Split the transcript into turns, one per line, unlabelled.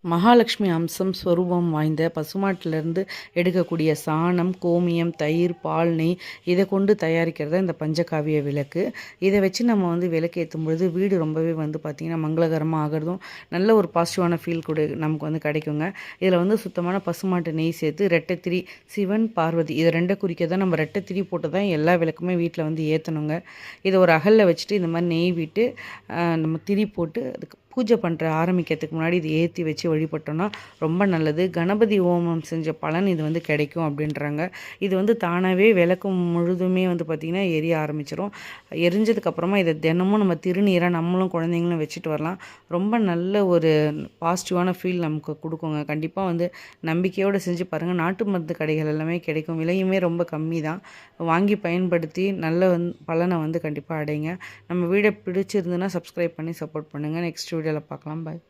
மகாலட்சுமி அம்சம் ஸ்வரூபம் வாய்ந்த பசுமாட்டிலிருந்து எடுக்கக்கூடிய சாணம், கோமியம், தயிர், பால், நெய் இதை கொண்டு தயாரிக்கிறது இந்த பஞ்சகாவிய விளக்கு. இதை வச்சு நம்ம விளக்கு ஏற்றும் பொழுது வீடு ரொம்பவே பார்த்திங்கன்னா மங்களகரமாக ஆகிறதும் நல்ல ஒரு பாசிட்டிவான ஃபீல் கூட நமக்கு கிடைக்குங்க. இதில் சுத்தமான பசுமாட்டு நெய் சேர்த்து ரெட்டைத்திரி, சிவன், பார்வதி இதை ரெண்டை குறிக்க தான் நம்ம ரெட்டைத்திரி போட்டு தான் எல்லா விளக்குமே வீட்டில் ஏற்றணுங்க. இதை ஒரு அகலில் வச்சுட்டு இந்த மாதிரி நெய் விட்டு நம்ம திரி போட்டு அதுக்கு பூஜை பண்ணுற ஆரம்பிக்கிறதுக்கு முன்னாடி இது ஏற்றி வச்சு வழிபட்டோன்னா ரொம்ப நல்லது. கணபதி ஹோமம் செஞ்ச பலன் இது கிடைக்கும் அப்படின்றாங்க. இது தானாகவே விளக்கு முழுதுமே பார்த்திங்கன்னா எரிய ஆரம்பிச்சிடும். எரிஞ்சதுக்கப்புறமா இதை தினமும் நம்ம திருநீராக நம்மளும் குழந்தைங்களும் வச்சுட்டு வரலாம். ரொம்ப நல்ல ஒரு பாசிட்டிவான ஃபீல் நமக்கு கொடுக்குங்க. கண்டிப்பாக நம்பிக்கையோடு செஞ்சு பாருங்கள். நாட்டு மருந்து கடைகள் எல்லாமே கிடைக்கும். விலையுமே ரொம்ப கம்மி தான். வாங்கி பயன்படுத்தி நல்ல பலனை கண்டிப்பாக அடைங்க. நம்ம வீடியோ பிடிச்சிருந்துன்னா சப்ஸ்கிரைப் பண்ணி சப்போர்ட் பண்ணுங்கள். நெக்ஸ்ட் வீடியோவில் பார்க்கலாம். பாய்.